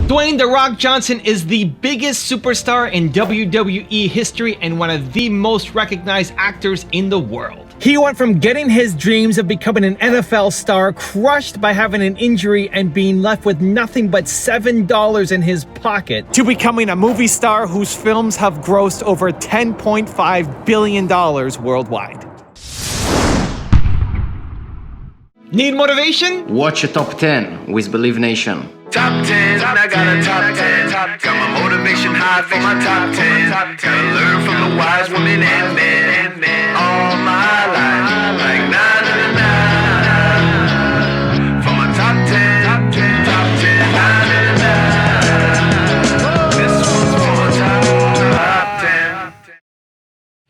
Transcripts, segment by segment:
Dwayne "The Rock" Johnson is the biggest superstar in WWE history and one of the most recognized actors in the world. He went from getting his dreams of becoming an NFL star crushed by having an injury and being left with nothing but $7 in his pocket, to becoming a movie star whose films have grossed over $10.5 billion worldwide. Need motivation? Watch a top 10 with Believe Nation. Top 10, I got a top 10. Got my motivation high for my top 10. Gotta learn from the wise women and men. All my life, like 9 for my top 10, top 10, 9. This one's for my top 10.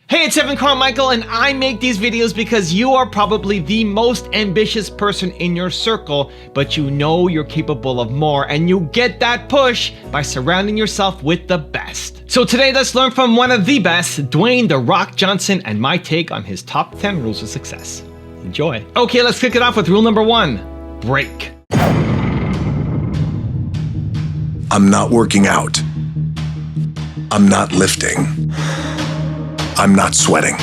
Hey, it's Carmichael, and I make these videos because you are probably the most ambitious person in your circle, but you know you're capable of more, and you get that push by surrounding yourself with the best. So today, let's learn from one of the best, Dwayne "The Rock" Johnson, and my take on his top 10 rules of success. Enjoy. Okay, let's kick it off with rule number 1, break. I'm not working out. I'm not lifting. I'm not sweating.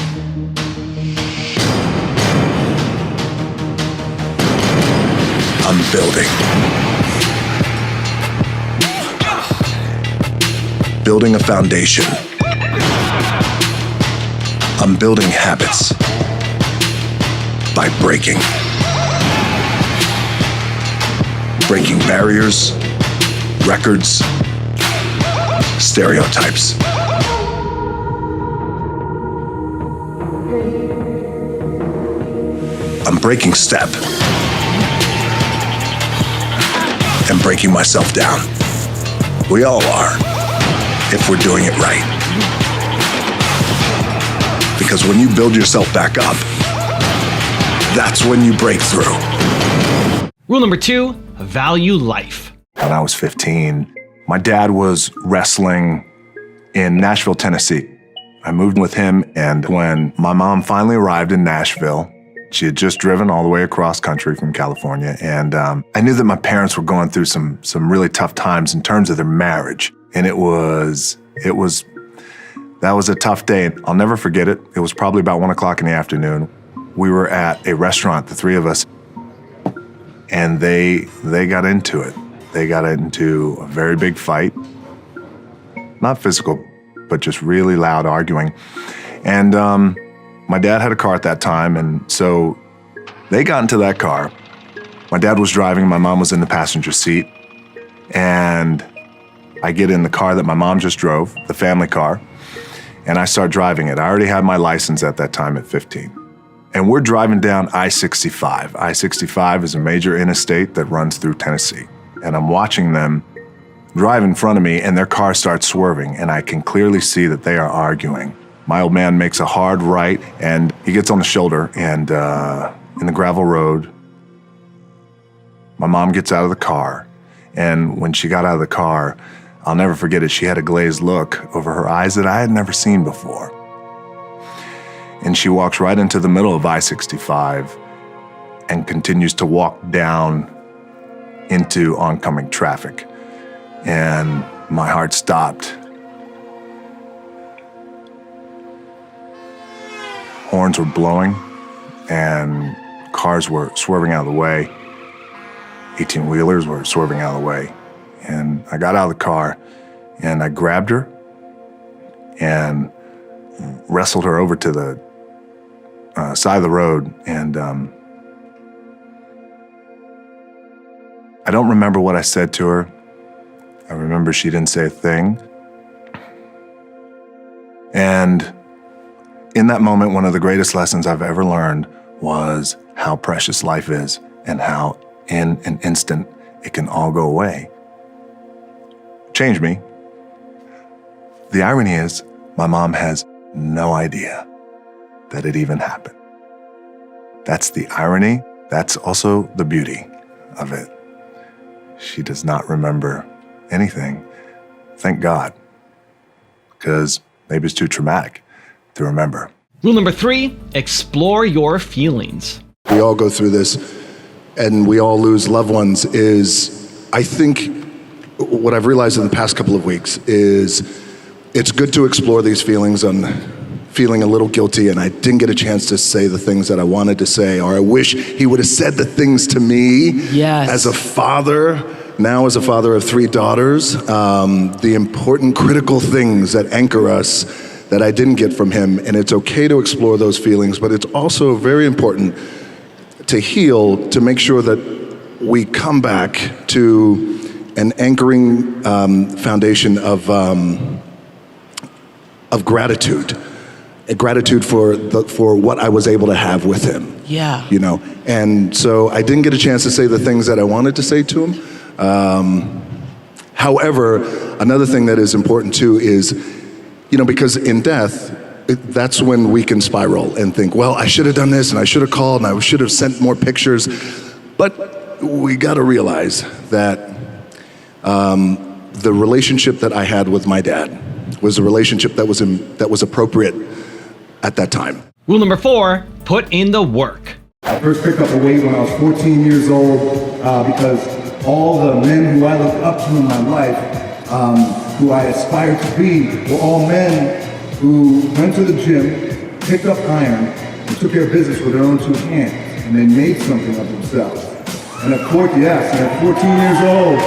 I'm building. Building a foundation. I'm building habits by breaking. Breaking barriers, records, stereotypes. I'm breaking step and breaking myself down. We all are, if we're doing it right. Because when you build yourself back up, that's when you break through. Rule number 2, value life. When I was 15, my dad was wrestling in Nashville, Tennessee. I moved with him, and when my mom finally arrived in Nashville, she had just driven all the way across country from California, and I knew that my parents were going through some really tough times in terms of their marriage, and that was a tough day. I'll never forget it. It was probably about 1 o'clock in the afternoon. We were at a restaurant, the three of us, and they got into it. They got into a very big fight, not physical, but just really loud arguing, and my dad had a car at that time, and so they got into that car. My dad was driving, my mom was in the passenger seat, and I get in the car that my mom just drove, the family car, and I start driving it. I already had my license at that time at 15. And we're driving down I-65. I-65 is a major interstate that runs through Tennessee. And I'm watching them drive in front of me, and their car starts swerving, and I can clearly see that they are arguing. My old man makes a hard right, and he gets on the shoulder, and in the gravel road, my mom gets out of the car, and when she got out of the car, I'll never forget it, she had a glazed look over her eyes that I had never seen before. And she walks right into the middle of I-65 and continues to walk down into oncoming traffic. And my heart stopped. Horns were blowing, and cars were swerving out of the way. 18-wheelers were swerving out of the way. And I got out of the car, and I grabbed her and wrestled her over to the side of the road. And I don't remember what I said to her. I remember she didn't say a thing. And in that moment, one of the greatest lessons I've ever learned was how precious life is and how in an instant it can all go away. Changed me. The irony is, my mom has no idea that it even happened. That's the irony. That's also the beauty of it. She does not remember anything. Thank God. Because maybe it's too traumatic to remember. Rule number 3, explore your feelings. We all go through this, and we all lose loved ones. I think what I've realized in the past couple of weeks is it's good to explore these feelings. I'm feeling a little guilty, and I didn't get a chance to say the things that I wanted to say, or I wish he would have said the things to me as a father, now as a father of 3 daughters, the important, critical things that anchor us that I didn't get from him. And it's okay to explore those feelings, but it's also very important to heal, to make sure that we come back to an anchoring foundation of gratitude. A gratitude for what I was able to have with him. Yeah. You know, and so I didn't get a chance to say the things that I wanted to say to him. However, another thing that is important too is, you know, because in death, that's when we can spiral and think, well, I should have done this, and I should have called, and I should have sent more pictures. But we got to realize that the relationship that I had with my dad was a relationship that was appropriate at that time. Rule number 4, put in the work. I first picked up a weight when I was 14 years old because all the men who I looked up to in my life, who I aspired to be, were all men who went to the gym, picked up iron, and took care of business with their own 2 hands, and they made something of themselves. And at 14 years old,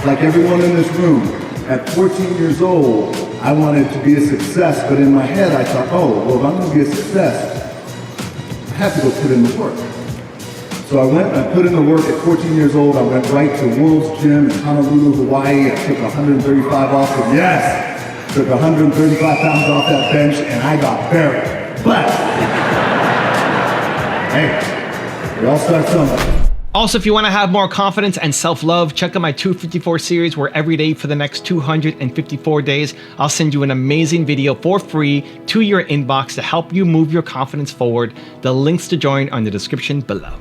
like everyone in this room, at 14 years old, I wanted to be a success, but in my head I thought, oh, well, if I'm going to be a success, I have to go put in the work. So I went and I put in the work at 14 years old. I went right to World's Gym in Honolulu, Hawaii. I took 135 off, and yes, took 135 pounds off that bench, and I got buried. But, hey, we all start somewhere. Also, if you want to have more confidence and self-love, check out my 254 series, where every day for the next 254 days, I'll send you an amazing video for free to your inbox to help you move your confidence forward. The links to join are in the description below.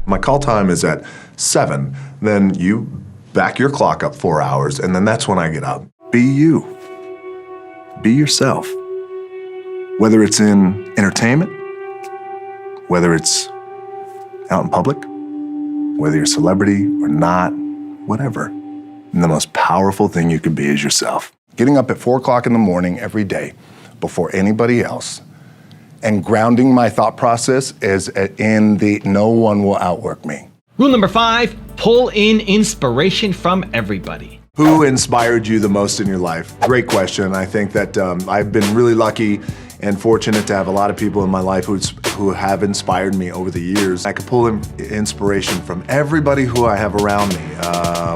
My call time is at 7, then you back your clock up 4 hours, and then that's when I get up. Be you. Be yourself. Whether it's in entertainment, whether it's out in public, whether you're a celebrity or not, whatever. And the most powerful thing you can be is yourself. Getting up at 4 o'clock in the morning every day before anybody else and grounding my thought process is in the no one will outwork me. Rule number 5, pull in inspiration from everybody. Who inspired you the most in your life? Great question. I think that I've been really lucky and fortunate to have a lot of people in my life who have inspired me over the years. I could pull inspiration from everybody who I have around me,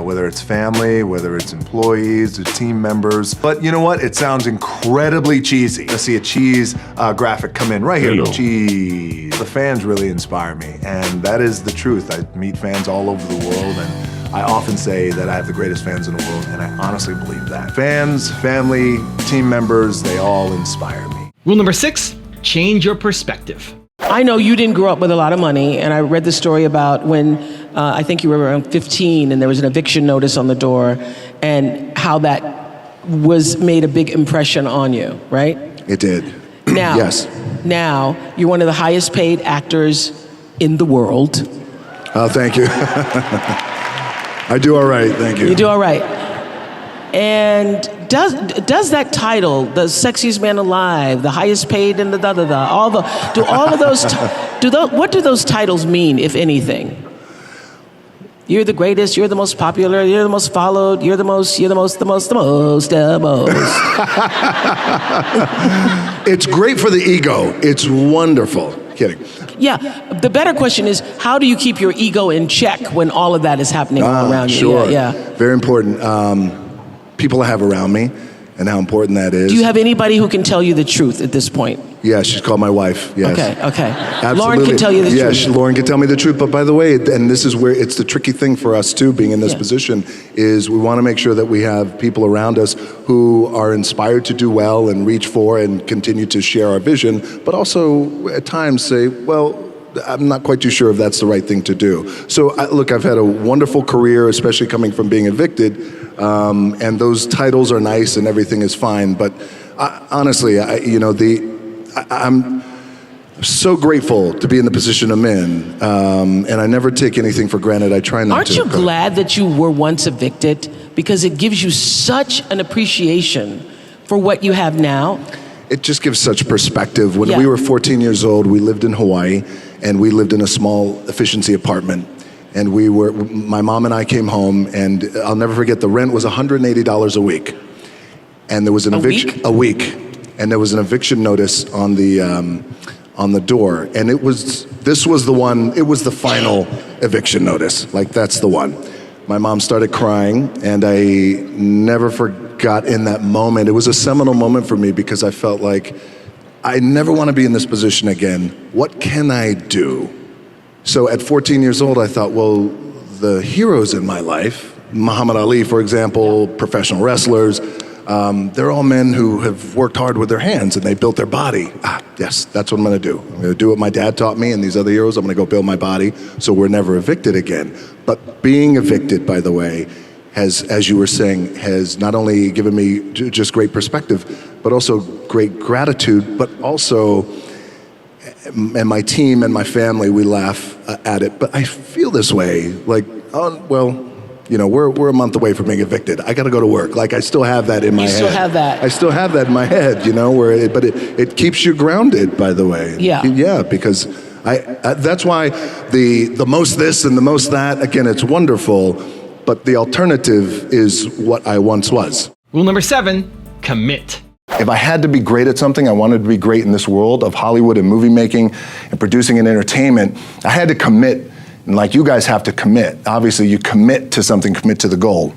whether it's family, whether it's employees, or team members. But you know what? It sounds incredibly cheesy. I see a cheese graphic come in right here. Cheese. The fans really inspire me, and that is the truth. I meet fans all over the world, and I often say that I have the greatest fans in the world, and I honestly believe that. Fans, family, team members, they all inspire me. Rule number 6, change your perspective. I know you didn't grow up with a lot of money, and I read the story about when I think you were around 15 and there was an eviction notice on the door, and how that made a big impression on you, right? It did. Now, yes. Now, you're one of the highest paid actors in the world. Oh, thank you. I do all right, thank you. You do all right. And does that title, the sexiest man alive, the highest paid, and what do those titles mean, if anything? You're the greatest, you're the most popular, you're the most followed, you're the most. It's great for the ego. It's wonderful. Kidding. Yeah, the better question is, how do you keep your ego in check when all of that is happening all around you? Sure. Yeah. Very important. People I have around me and how important that is. Do you have anybody who can tell you the truth at this point? Yeah, she's called my wife, yes. Okay. Absolutely. Lauren can tell you the truth. Yes, Lauren can tell me the truth. But by the way, and this is where it's the tricky thing for us too, being in this position, is we want to make sure that we have people around us who are inspired to do well and reach for and continue to share our vision, but also at times say, well, I'm not quite too sure if that's the right thing to do. So look, I've had a wonderful career, especially coming from being evicted, and those titles are nice and everything is fine. But honestly, so grateful to be in the position I'm in, and I never take anything for granted. I try not to. Aren't you glad that you were once evicted? Because it gives you such an appreciation for what you have now. It just gives such perspective. When Yeah. we were 14 years old, we lived in Hawaii, and we lived in a small efficiency apartment. And my mom and I came home, and I'll never forget, the rent was $180 a week. And there was an eviction a week, and there was an eviction notice on the door. And it was the final eviction notice. Like, that's the one. My mom started crying, and I never forgot in that moment. It was a seminal moment for me because I felt like I never want to be in this position again. What can I do? So at 14 years old, I thought, well, the heroes in my life, Muhammad Ali, for example, professional wrestlers, they're all men who have worked hard with their hands and they built their body. Yes, that's what I'm going to do. I'm going to do what my dad taught me and these other heroes. I'm going to go build my body so we're never evicted again. But being evicted, by the way, has, as you were saying, has not only given me just great perspective, but also great gratitude, but also, and my team and my family, we laugh at it, but I feel this way, like, oh, well, you know, we're a month away from being evicted. I got to go to work. Like, I still have that in my head. You still have that. I still have that in my head, you know, but it keeps you grounded, by the way. Yeah. Yeah, because that's why the most this and the most that, again, it's wonderful, but the alternative is what I once was. Rule number 7, commit. If I had to be great at something, I wanted to be great in this world of Hollywood and movie making and producing and entertainment, I had to commit. And like you guys have to commit. Obviously, you commit to something, commit to the goal.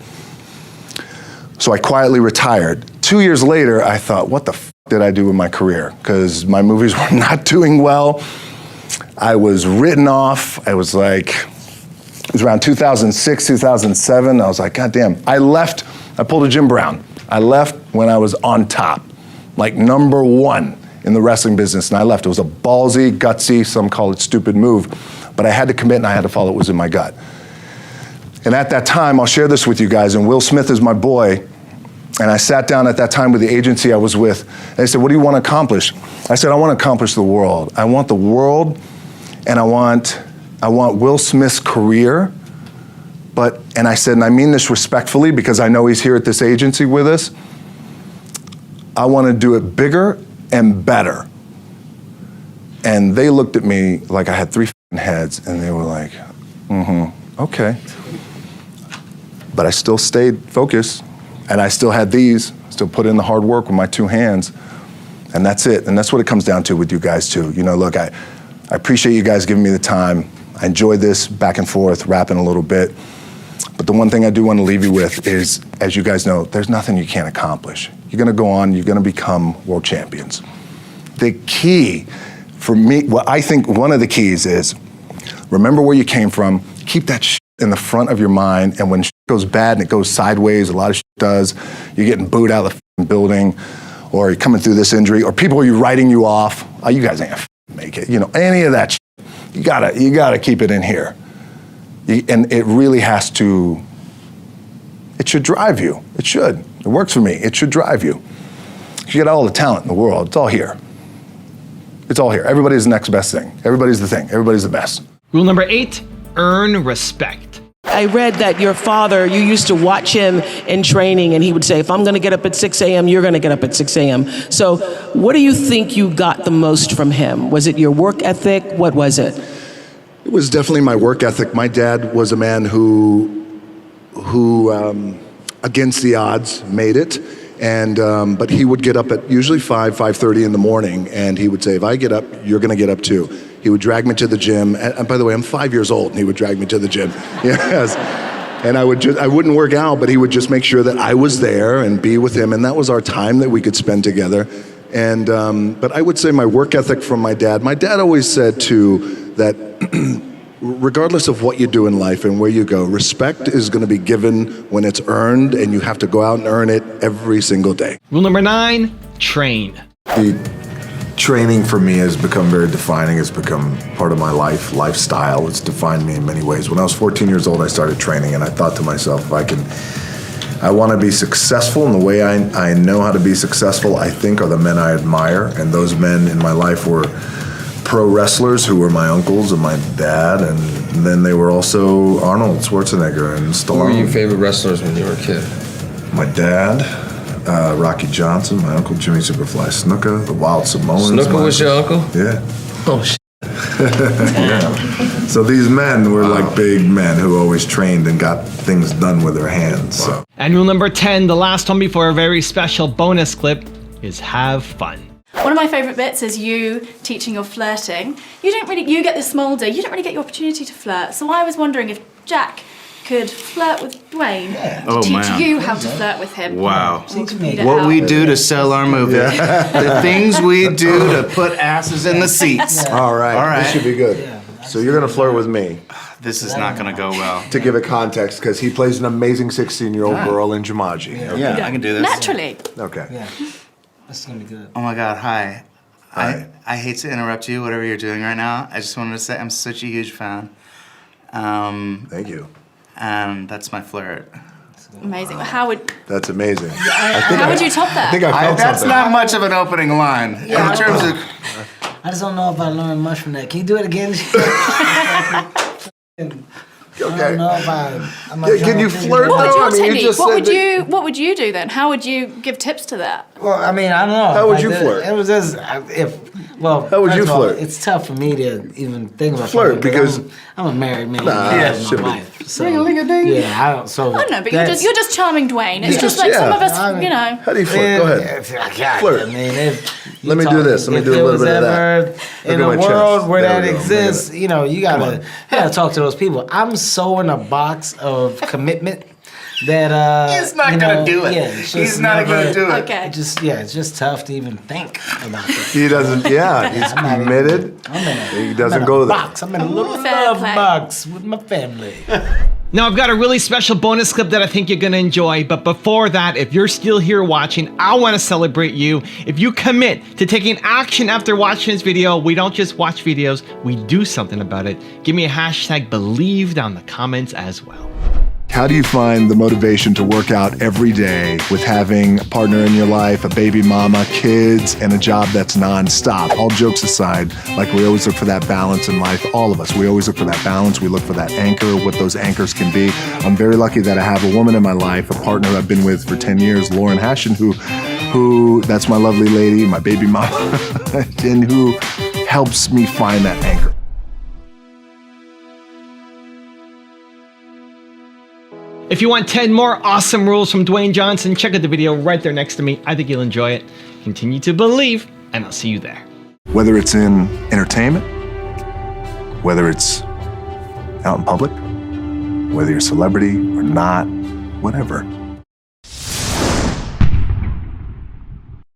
So I quietly retired. 2 years later, I thought, what the f did I do with my career? Because my movies were not doing well. I was written off. I was like, it was around 2006, 2007. I was like, God damn. I pulled a Jim Brown. I left when I was on top, like number 1 in the wrestling business, and I left. It was a ballsy, gutsy, some call it stupid move, but I had to commit and I had to follow what was in my gut. And at that time, I'll share this with you guys, and Will Smith is my boy, and I sat down at that time with the agency I was with, and they said, what do you want to accomplish? I said, I want to accomplish the world. I want the world, and I want Will Smith's career, and I said, and I mean this respectfully because I know he's here at this agency with us, I want to do it bigger and better. And they looked at me like I had 3 heads, and they were like, okay. But I still stayed focused, and I still had still put in the hard work with my 2 hands, and that's it. And that's what it comes down to with you guys too. You know, look, I appreciate you guys giving me the time. I enjoyed this back and forth, rapping a little bit. But the one thing I do want to leave you with is, as you guys know, there's nothing you can't accomplish. You're gonna go on, you're gonna become world champions. The key for me, what I think one of the keys is, remember where you came from, keep that shit in the front of your mind, and when shit goes bad and it goes sideways, a lot of shit does, you're getting booed out of the building, or you're coming through this injury, or people are writing you off, oh, you guys ain't gonna make it, you know, any of that shit, you gotta keep it in here. And it really has to, it should drive you, it should. It works for me, it should drive you. You got all the talent in the world, it's all here. It's all here. Everybody's the next best thing. Everybody's the thing. Everybody's the best. Rule number 8, earn respect. I read that your father, you used to watch him in training, and he would say, if I'm going to get up at 6 a.m., you're going to get up at 6 a.m. So what do you think you got the most from him? Was it your work ethic? What was it? It was definitely my work ethic. My dad was a man who against the odds, made it. But he would get up at usually 5:30 in the morning, and he would say, if I get up, you're gonna get up too. He would drag me to the gym, and by the way, I'm 5 years old, and he would drag me to the gym. Yes. And I wouldn't work out, but he would just make sure that I was there and be with him, and that was our time that we could spend together. But I would say my work ethic from my dad always said too, that regardless of what you do in life and where you go, respect is going to be given when it's earned, and you have to go out and earn it every single day. Rule number 9, train. The training for me has become very defining. It's become part of my lifestyle. It's defined me in many ways. When I was 14 years old, I started training, and I thought to myself, I want to be successful, and the way I know how to be successful, I think, are the men I admire, and those men in my life were pro wrestlers who were my uncles and my dad, and then they were also Arnold Schwarzenegger and Stallone. Who were your favorite wrestlers when you were a kid? My dad, Rocky Johnson, my uncle Jimmy Superfly Snuka, the Wild Samoans. Snuka was your uncle? Yeah. Oh, shit. Yeah. So these men were like big men who always trained and got things done with their hands. So. And rule number 10, the last one before a very special bonus clip, is have fun. One of my favourite bits is you teaching your flirting. You get this Mulder, you don't really get your opportunity to flirt. So I was wondering if Jack could flirt with Dwayne to teach you how to flirt with him. Wow. So you can beat it What out. we do to sell our movie. The things we do to put asses in the seats. All right. All right. This should be good. So you're gonna flirt with me. This is not going to go well. To give it context, because he plays an amazing 16-year-old girl in Jumanji. Yeah, I can do this. Naturally. Okay. Yeah, that's gonna be good. Oh my God, hi. Hi. I hate to interrupt you, whatever you're doing right now. I just wanted to say I'm such a huge fan. Thank you. And that's my flirt. Amazing. How would That's amazing. how would you top that? I think I felt That's something. not much of an opening line. In terms of... I just don't know if I learned much from that. Can you do it again? I don't know if I'm not Yeah, can trying you to figure flirt it out. What would your No, I mean, you technique? just What said would that- you What would you do then? How would you give tips to that? Well, I mean, I don't know. How would Like, you flirt? It was just How would you first of all, flirt? It's tough for me to even think about Flirt, flirting because- I'm a married man. Nah, I have it my should be. wife. So, Ring-a-ling-a-ding. yeah, I don't. So I don't know, but that's- you're just charming Dwayne. It's Yeah. just like some Yeah. of us, I mean- you know. How do you flirt? Go ahead. Flirt. I mean, if you Let me do this. Let me if do a there little was bit of that. ever in at a my chest. world where There that we go. Look at exists, it. you know, you gotta talk to those people. I'm so in a box of commitment that He's not you gonna know, do it. Yeah, it's He's just not gonna never- do it. Okay. It's just tough to even think about that. He doesn't, yeah, he's committed. He doesn't go there. Box. I'm in a little Fair love play. box with my family. Now, I've got a really special bonus clip that I think you're gonna enjoy, but before that, if you're still here watching, I wanna celebrate you. If you commit to taking action after watching this video, we don't just watch videos, we do something about it. Give me a hashtag believe down in the comments as well. How do you find the motivation to work out every day with having a partner in your life, a baby mama, kids, and a job that's nonstop? All jokes aside, like we always look for that balance in life, all of us, we always look for that balance. We look for that anchor, what those anchors can be. I'm very lucky that I have a woman in my life, a partner I've been with for 10 years, Lauren Hashin, who that's my lovely lady, my baby mama, and who helps me find that anchor. If you want 10 more awesome rules from Dwayne Johnson, check out the video right there next to me. I think you'll enjoy it. Continue to believe, and I'll see you there. Whether it's in entertainment, whether it's out in public, whether you're a celebrity or not, whatever.